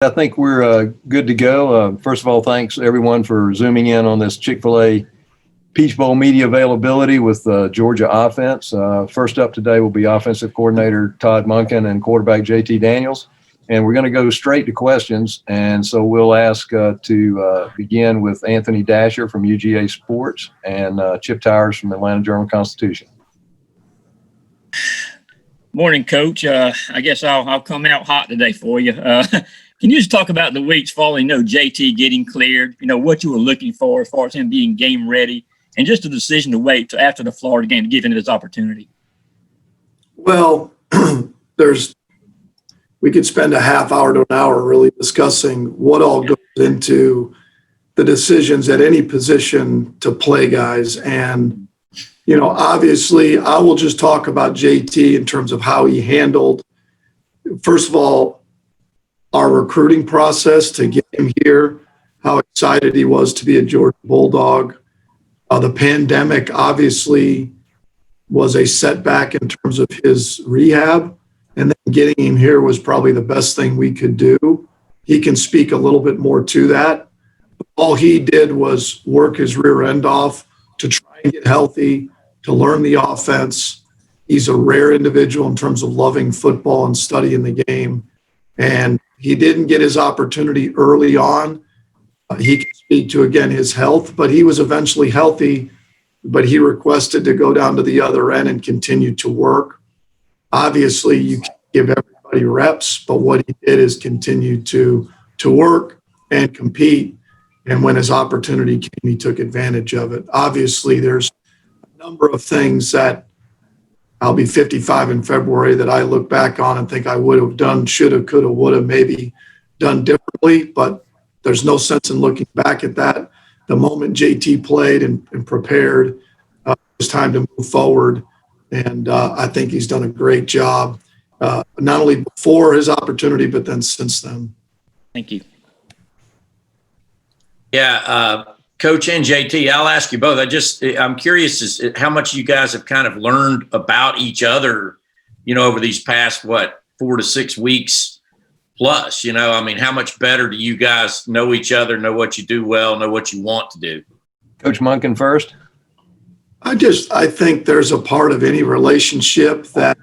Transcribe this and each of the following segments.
I think we're good to go. First of all, thanks everyone for zooming in on this Chick-fil-A Peach Bowl media availability with Georgia offense. First up today will be offensive coordinator Todd Monken and quarterback JT Daniels. And we're going to go straight to questions. And so we'll ask to begin with Anthony Dasher from UGA Sports and Chip Towers from Atlanta Journal-Constitution. Morning, Coach. I guess I'll come out hot today for you. Can you just talk about the weeks following, JT getting cleared, what you were looking for as far as him being game ready, and just the decision to wait till after the Florida game to give him this opportunity? Well, we could spend a half hour to an hour really discussing what all goes into the decisions at any position to play guys. And, obviously I will just talk about JT in terms of how he handled, first of all, our recruiting process to get him here, how excited he was to be a Georgia Bulldog. The pandemic obviously was a setback in terms of his rehab, and then getting him here was probably the best thing we could do. He can speak a little bit more to that. All he did was work his rear end off to try and get healthy, to learn the offense. He's a rare individual in terms of loving football and studying the game. And he didn't get his opportunity early on. He can speak to, again, his health, but he was eventually healthy, but he requested to go down to the other end and continue to work. Obviously, you can't give everybody reps, but what he did is continue to work and compete. And when his opportunity came, he took advantage of it. Obviously, there's a number of things that I'll be 55 in February that I look back on and think I would have done, should have, could have, would have, maybe done differently, but there's no sense in looking back at that. The moment JT played and prepared, it was time to move forward. And I think he's done a great job, not only before his opportunity, but then since then. Thank you. Yeah, Coach and JT, I'll ask you both. I'm curious as how much you guys have kind of learned about each other, over these past, 4 to 6 weeks plus, how much better do you guys know each other, know what you do well, know what you want to do? Coach Monken first. I think there's a part of any relationship that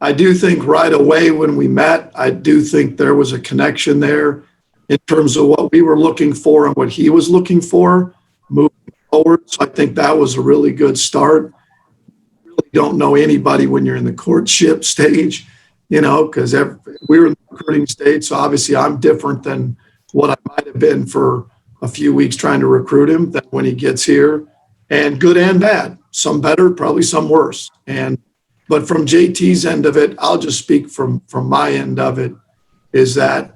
I do think right away when we met, I do think there was a connection there in terms of what we were looking for and what he was looking for moving forward. So I think that was a really good start. You really don't know anybody when you're in the courtship stage, because we were in the recruiting stage. So obviously I'm different than what I might have been for a few weeks trying to recruit him than when he gets here. And good and bad, some better, probably some worse. But from JT's end of it, I'll just speak from my end of it, is that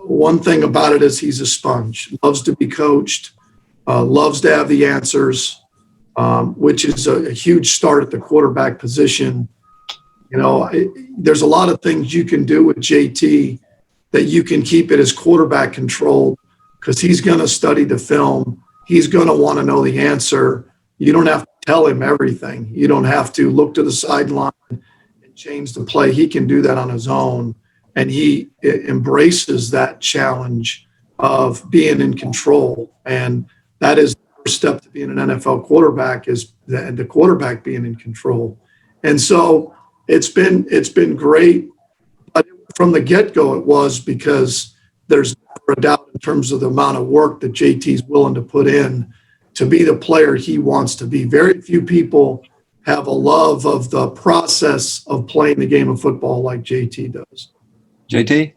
one thing about it is he's a sponge, loves to be coached, loves to have the answers, which is a huge start at the quarterback position. There's a lot of things you can do with JT that you can keep it as quarterback controlled, because he's going to study the film. He's going to want to know the answer. You don't have to tell him everything. You don't have to look to the sideline and change the play. He can do that on his own. And he embraces that challenge of being in control. And that is the first step to being an NFL quarterback, is the quarterback being in control. And so it's been great. But from the get-go, it was, because there's never a doubt in terms of the amount of work that JT's willing to put in to be the player he wants to be. Very few people have a love of the process of playing the game of football like JT does. JT?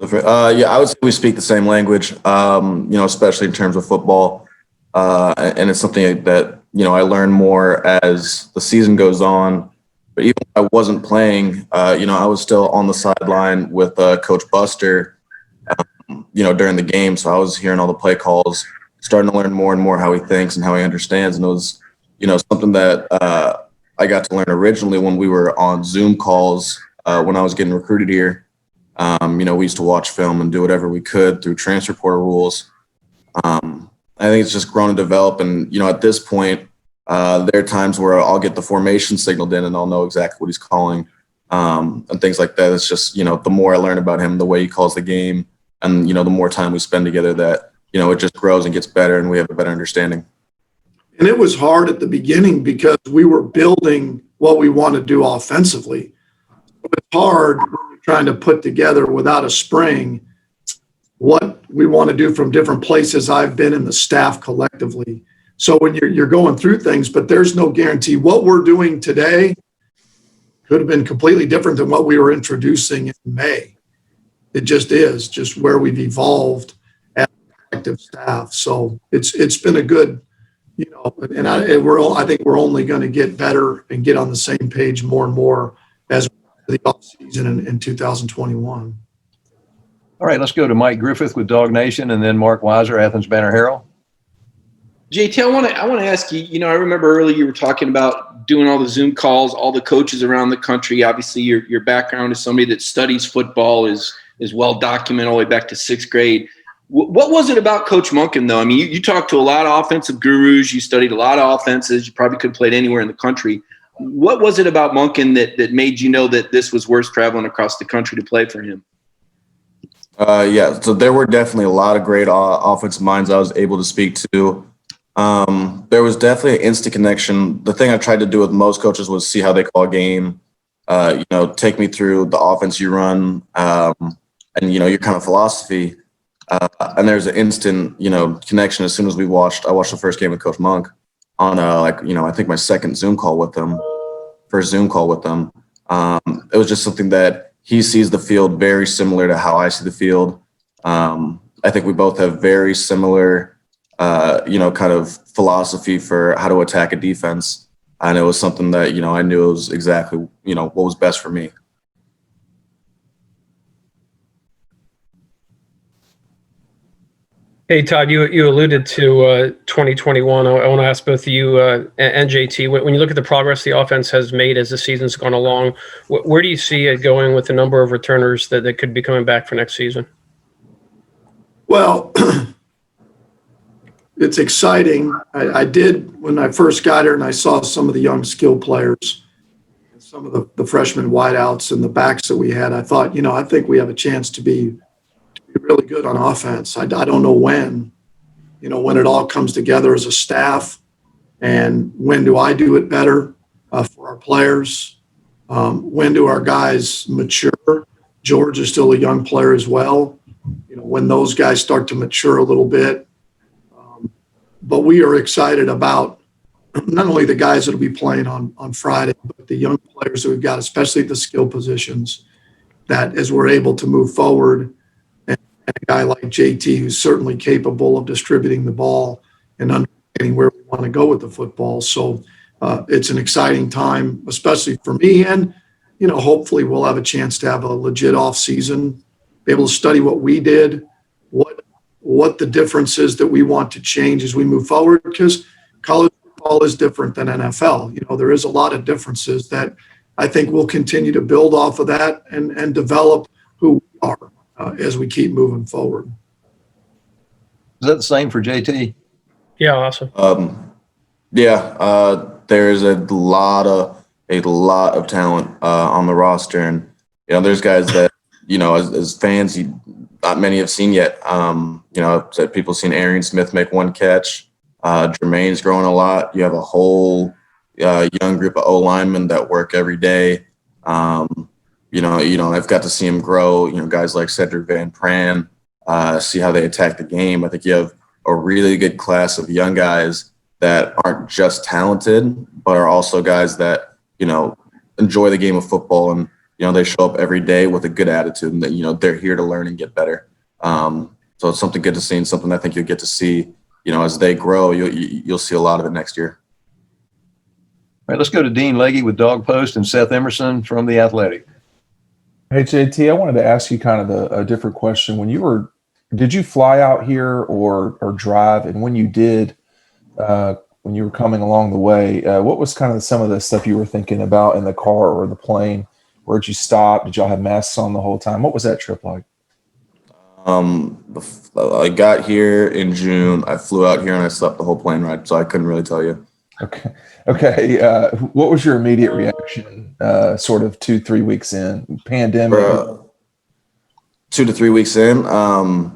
Yeah, I would say we speak the same language, especially in terms of football. And it's something that, I learn more as the season goes on. But even when I wasn't playing, I was still on the sideline with Coach Buster, during the game. So I was hearing all the play calls, starting to learn more and more how he thinks and how he understands. And it was, something that I got to learn originally when we were on Zoom calls when I was getting recruited here. We used to watch film and do whatever we could through transfer portal rules. I think it's just grown and developed. And, at this point, there are times where I'll get the formation signaled in and I'll know exactly what he's calling. and things like that. It's just, the more I learn about him, the way he calls the game, and, the more time we spend together that, it just grows and gets better and we have a better understanding. And it was hard at the beginning because we were building what we want to do offensively. It's hard when you're trying to put together without a spring what we want to do from different places I've been in the staff collectively. So when you're going through things, but there's no guarantee. What we're doing today could have been completely different than what we were introducing in May. It just is, just where we've evolved as collective staff. So it's been a good, and I think we're only going to get better and get on the same page more and more as the offseason in 2021. All right, let's go to Mike Griffith with Dog Nation, and then Mark Weiser, Athens Banner Herald. JT, I want to ask you, I remember earlier you were talking about doing all the Zoom calls, all the coaches around the country. Obviously, your background as somebody that studies football is well documented all the way back to 6th grade. What was it about Coach Monken, though? I mean, you talked to a lot of offensive gurus. You studied a lot of offenses. You probably could have played anywhere in the country. What was it about Monken that made you know that this was worth traveling across the country to play for him? Yeah, so there were definitely a lot of great offensive minds I was able to speak to. There was definitely an instant connection. The thing I tried to do with most coaches was see how they call a game, take me through the offense you run, and, your kind of philosophy. And there's an instant, connection as soon as I watched the first game with Coach Monk on, I think my second Zoom call with them, first Zoom call with them. It was just something that he sees the field very similar to how I see the field. I think we both have very similar, kind of philosophy for how to attack a defense. And it was something that, I knew it was exactly, what was best for me. Hey, Todd, you alluded to 2021. I want to ask both you and JT, when you look at the progress the offense has made as the season's gone along, where do you see it going with the number of returners that could be coming back for next season? Well, it's exciting. I did, when I first got here and I saw some of the young skill players, some of the freshman wideouts and the backs that we had, I thought, I think we have a chance to be really good on offense. I don't know when it all comes together as a staff, and when do I do it better for our players? When do our guys mature? George is still a young player as well. When those guys start to mature a little bit. But we are excited about not only the guys that will be playing on Friday, but the young players that we've got, especially at the skill positions, that as we're able to move forward, and a guy like JT, who's certainly capable of distributing the ball and understanding where we want to go with the football. So it's an exciting time, especially for me. And, hopefully we'll have a chance to have a legit off season, be able to study what we did, what the difference is that we want to change as we move forward, because college football is different than NFL. There is a lot of differences that I think we'll continue to build off of that and develop who we are as we keep moving forward. Is that the same for JT? Yeah, awesome. There's a lot of talent on the roster, and there's guys that as fans not many have seen yet. People seen Arian Smith make one catch. Jermaine's growing a lot. You have a whole young group of O linemen that work every day. I've got to see him grow. Guys like Cedric Van Pran, see how they attack the game. I think you have a really good class of young guys that aren't just talented, but are also guys that enjoy the game of football, and they show up every day with a good attitude, and that they're here to learn and get better. So it's something good to see, and something I think you'll get to see. As they grow, you'll see a lot of it next year. All right, let's go to Dean Legge with Dog Post and Seth Emerson from The Athletic. Hey, JT, I wanted to ask you kind of a different question. Did you fly out here or drive? And when you did, when you were coming along the way, what was kind of some of the stuff you were thinking about in the car or the plane? Where'd you stop? Did y'all have masks on the whole time? What was that trip like? I got here in June. I flew out here and I slept the whole plane ride, so I couldn't really tell you. Okay. Okay. What was your immediate reaction, sort of 2-3 weeks in? Pandemic. 2 to 3 weeks in. I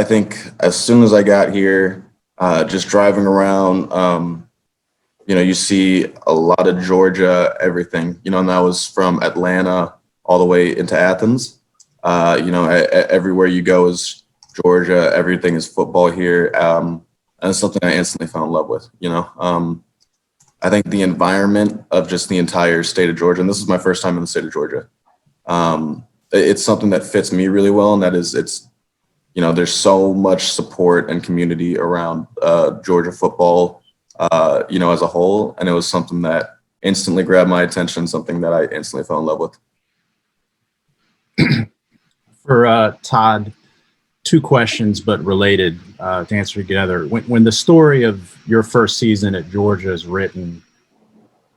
think as soon as I got here, just driving around, you see a lot of Georgia, everything, and that was from Atlanta all the way into Athens. Everywhere you go is Georgia. Everything is football here. And it's something I instantly fell in love with, I think the environment of just the entire state of Georgia, and this is my first time in the state of Georgia. It's something that fits me really well. And that is, there's so much support and community around Georgia football, as a whole. And it was something that instantly grabbed my attention, something that I instantly fell in love with. For Todd, 2 questions, but related to answer together. When the story of your first season at Georgia is written,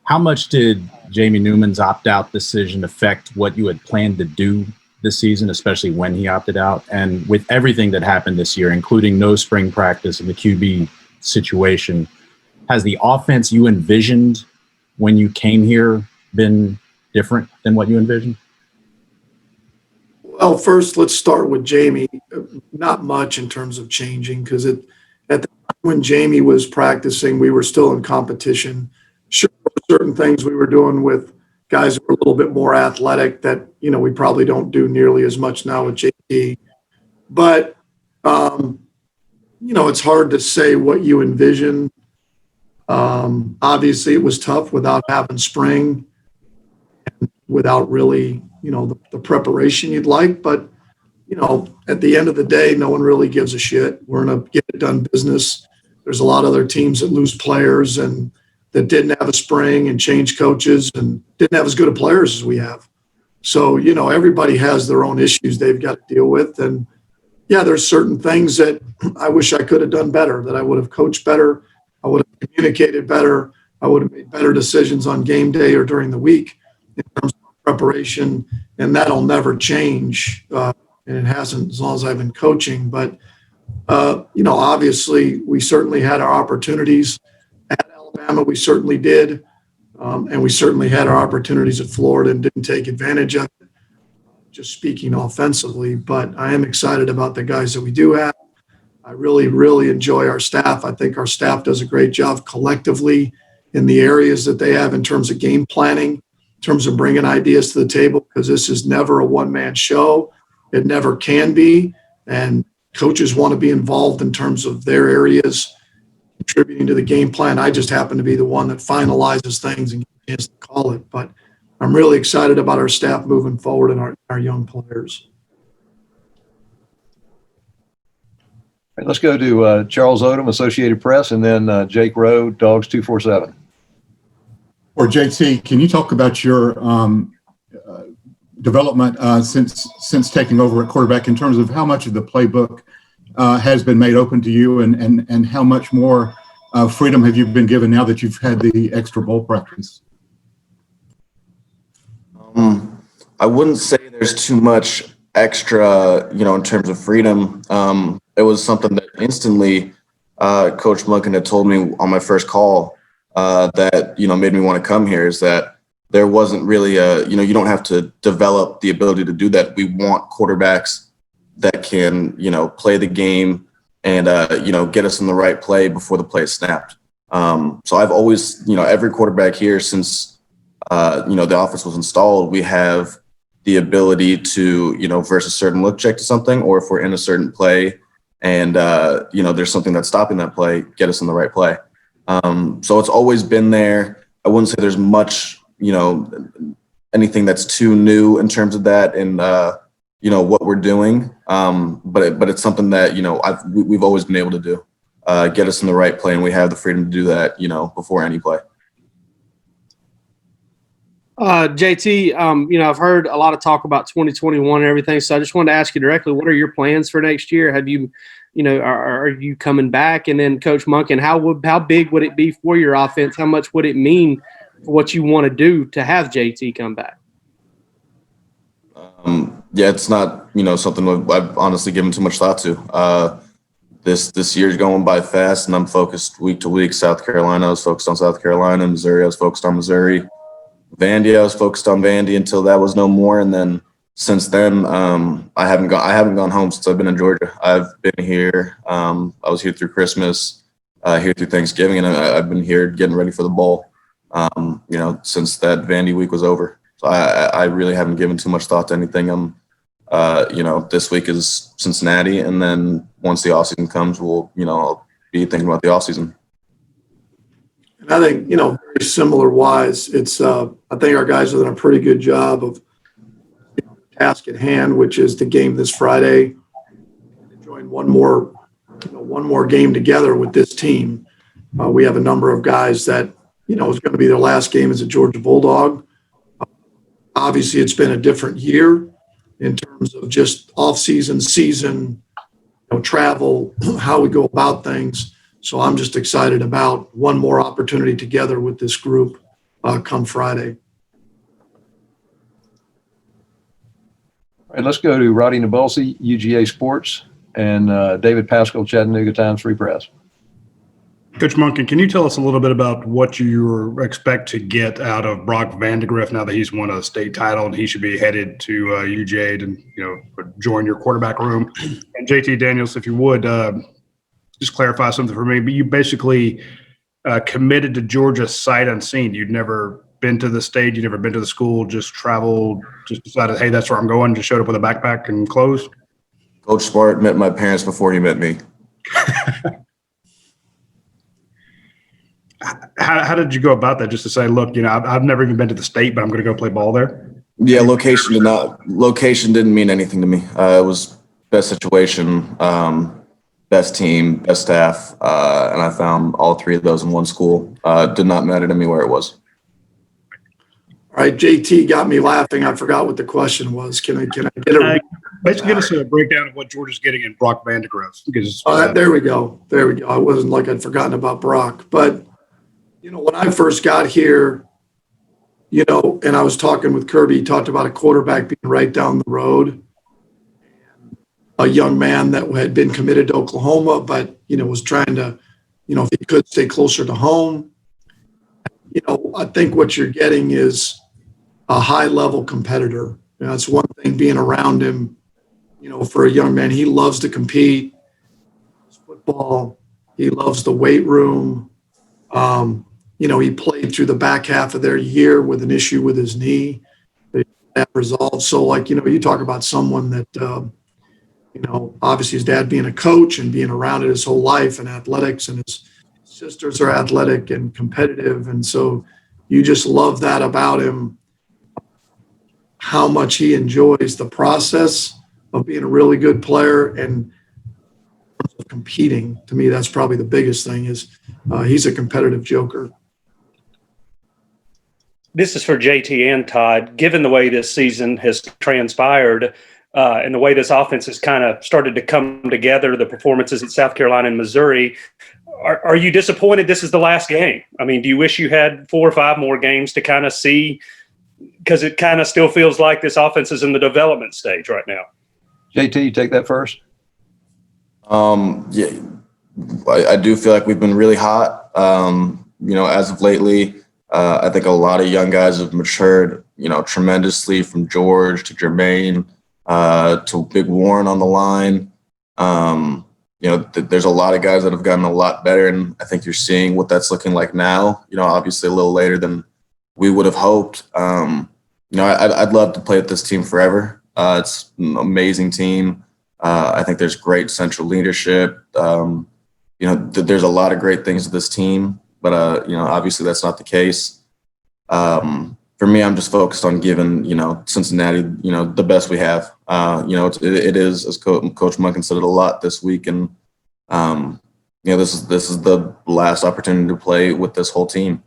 how much did Jamie Newman's opt-out decision affect what you had planned to do this season, especially when he opted out? And with everything that happened this year, including no spring practice and the QB situation, has the offense you envisioned when you came here been different than what you envisioned? Well, first, let's start with Jamie. Not much in terms of changing, because at the time when Jamie was practicing, we were still in competition. Sure, certain things we were doing with guys who were a little bit more athletic that, we probably don't do nearly as much now with JT. But, it's hard to say what you envision. Obviously, it was tough without having spring, and without really, the preparation you'd like. But, at the end of the day, no one really gives a shit. We're in a get-it-done business. There's a lot of other teams that lose players and that didn't have a spring and changed coaches and didn't have as good of players as we have. So, everybody has their own issues they've got to deal with. And, yeah, there's certain things that I wish I could have done better, that I would have coached better, I would have communicated better, I would have made better decisions on game day or during the week in terms of preparation, and that'll never change. And it hasn't as long as I've been coaching. But, obviously we certainly had our opportunities at Alabama. We certainly did. And we certainly had our opportunities at Florida and didn't take advantage of it, just speaking offensively. But I am excited about the guys that we do have. I really, really enjoy our staff. I think our staff does a great job collectively in the areas that they have in terms of game planning, in terms of bringing ideas to the table, because this is never a one-man show. It never can be. And coaches want to be involved in terms of their areas, contributing to the game plan. I just happen to be the one that finalizes things and gets a chance to call it. But I'm really excited about our staff moving forward and our young players. All right, let's go to Charles Odom, Associated Press, and then Jake Rowe, Dogs 247. Or JT, can you talk about your development since taking over at quarterback, in terms of how much of the playbook has been made open to you, and how much more freedom have you been given now that you've had the extra bowl practice? I wouldn't say there's too much extra, in terms of freedom. It was something that instantly Coach Monken had told me on my first call that, made me want to come here, is that there wasn't really you don't have to develop the ability to do that. We want quarterbacks that can, play the game and, get us in the right play before the play is snapped. So I've always, every quarterback here since, the offense was installed, we have the ability to, verse a certain look check to something, or if we're in a certain play and, there's something that's stopping that play, get us in the right play. So it's always been there. I wouldn't say there's much, anything that's too new in terms of that and, what we're doing. But it's something that, we've always been able to do, get us in the right play. And we have the freedom to do that, before any play. JT, I've heard a lot of talk about 2021 and everything. So I just wanted to ask you directly, what are your plans for next year? Have you, are you coming back? And then Coach Monken, how big would it be for your offense? How much would it mean for what you want to do to have JT come back? Yeah, it's not, something I've honestly given too much thought to. this year's going by fast, and I'm focused week to week. South Carolina, I was focused on South Carolina. Missouri, I was focused on Missouri. Vandy, I was focused on Vandy until that was no more, and then since then, I haven't gone home since I've been in Georgia. I've been here. I was here through Christmas, here through Thanksgiving, and I've been here getting ready for the bowl. Since that Vandy week was over. So I really haven't given too much thought to anything. This week is Cincinnati, and then once the offseason comes, I'll be thinking about the offseason. And I think, very similar wise, it's, I think our guys have done a pretty good job of the task at hand, which is the game this Friday, and join one more game together with this team. We have a number of guys that, it's going to be their last game as a Georgia Bulldog. Obviously, it's been a different year in terms of just off-season, season, travel, how we go about things. So I'm just excited about one more opportunity together with this group come Friday. All right, let's go to Roddy Nabulsi, UGA Sports, and David Pascal, Chattanooga Times Free Press. Coach Monken, can you tell us a little bit about what you expect to get out of Brock Vandegrift now that he's won a state title and he should be headed to UGA to join your quarterback room? And JT Daniels, if you would, just clarify something for me. But you basically committed to Georgia sight unseen. You'd never been to the state, you'd never been to the school, just traveled, just decided, hey, that's where I'm going, just showed up with a backpack and clothes? Coach Smart met my parents before he met me. How did you go about that? Just to say, look, I've never even been to the state, but I'm going to go play ball there. Yeah, location didn't mean anything to me. It was best situation, best team, best staff, and I found all three of those in one school. Did not matter to me where it was. All right, JT got me laughing. I forgot what the question was. Can I get a basically give us a breakdown of what Georgia's getting in Brock Vandegrift? Because there we go. I wasn't like I'd forgotten about Brock, but when I first got here, and I was talking with Kirby, he talked about a quarterback being right down the road, a young man that had been committed to Oklahoma, but was trying to, if he could stay closer to home. I think what you're getting is a high-level competitor. It's one thing being around him, for a young man. He loves to compete. He loves football. He loves the weight room. He played through the back half of their year with an issue with his knee that resolved. So, you talk about someone that, obviously his dad being a coach and being around it his whole life and athletics, and his sisters are athletic and competitive. And so you just love that about him, how much he enjoys the process of being a really good player and competing. To me, that's probably the biggest thing is he's a competitive joker. This is for JT and Todd. Given the way this season has transpired and the way this offense has kind of started to come together, the performances at South Carolina and Missouri, are you disappointed this is the last game? I mean, do you wish you had 4 or 5 more games to kind of see? Because it kind of still feels like this offense is in the development stage right now. JT, you take that first. Yeah, I do feel like we've been really hot. As of lately, I think a lot of young guys have matured, tremendously, from George to Jermaine to Big Warren on the line. There's a lot of guys that have gotten a lot better, and I think you're seeing what that's looking like now. Obviously a little later than we would have hoped. I'd love to play with this team forever. It's an amazing team. I think there's great central leadership. There's a lot of great things to this team, but obviously that's not the case. For me, I'm just focused on giving, Cincinnati, the best we have. It is, as Coach Monken said it a lot this week, and this is the last opportunity to play with this whole team.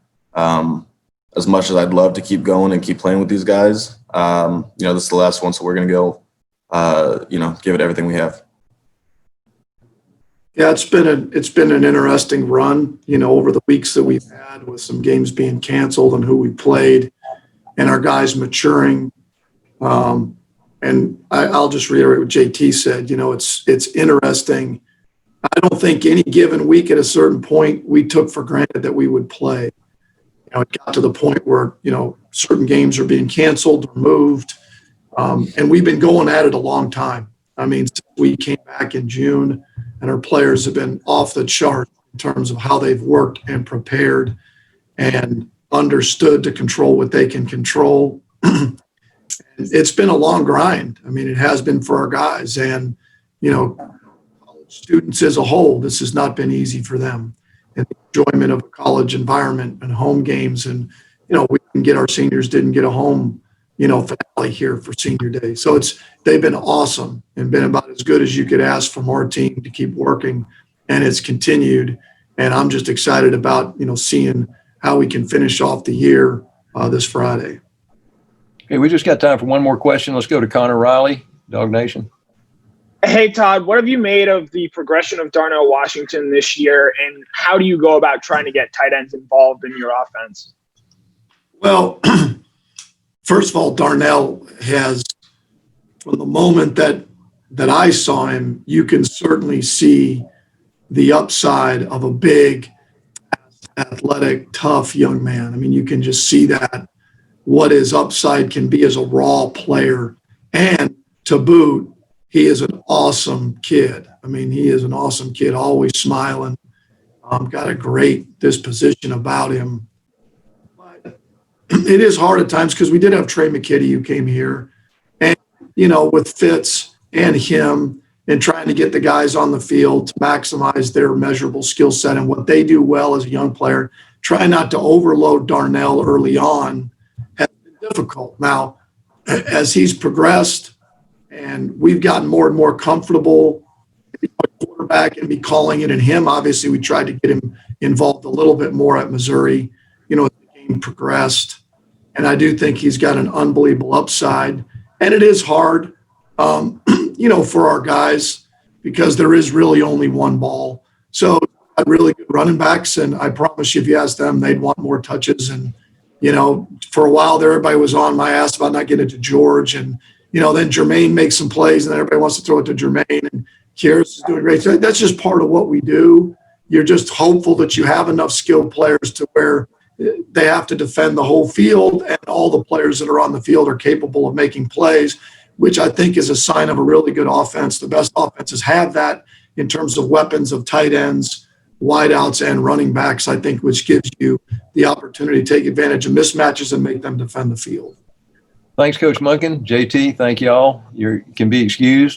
As much as I'd love to keep going and keep playing with these guys, this is the last one, so we're going to go, give it everything we have. Yeah, it's been an interesting run, over the weeks that we've had, with some games being canceled and who we played, and our guys maturing. And I'll just reiterate what JT said. It's interesting I don't think any given week at a certain point we took for granted that we would play. It got to the point where, certain games are being canceled or moved. And we've been going at it a long time. I mean, since we came back in June, and our players have been off the chart in terms of how they've worked and prepared and understood to control what they can control. It's been a long grind. I mean, it has been for our guys. And, students as a whole, this has not been easy for them. And the enjoyment of a college environment and home games. And, we didn't get our seniors didn't get a home, finale here for senior day. So they've been awesome and been about as good as you could ask from our team to keep working. And it's continued. And I'm just excited about, seeing how we can finish off the year this Friday. Okay, we just got time for one more question. Let's go to Connor Riley, Dog Nation. Hey, Todd, what have you made of the progression of Darnell Washington this year, and how do you go about trying to get tight ends involved in your offense? Well, first of all, Darnell has, from the moment that I saw him, you can certainly see the upside of a big, athletic, tough young man. I mean, you can just see that, what his upside can be as a raw player. And to boot, he is an awesome kid. I mean, he is an awesome kid, always smiling, got a great disposition about him. But it is hard at times because we did have Trey McKitty who came here. And, with Fitz and him and trying to get the guys on the field to maximize their measurable skill set and what they do well as a young player, try not to overload Darnell early on has been difficult. Now, as he's progressed, and we've gotten more and more comfortable quarterback and be calling it in him. Obviously, we tried to get him involved a little bit more at Missouri, as the game progressed. And I do think he's got an unbelievable upside. And it is hard, for our guys because there is really only one ball. So really good running backs. And I promise you, if you ask them, they'd want more touches. And, for a while there, everybody was on my ass about not getting it to George. And, then Jermaine makes some plays and then everybody wants to throw it to Jermaine, and Kieris is doing great. So that's just part of what we do. You're just hopeful that you have enough skilled players to where they have to defend the whole field, and all the players that are on the field are capable of making plays, which I think is a sign of a really good offense. The best offenses have that in terms of weapons of tight ends, wideouts, and running backs, I think, which gives you the opportunity to take advantage of mismatches and make them defend the field. Thanks, Coach Monken. JT, thank you all. You can be excused.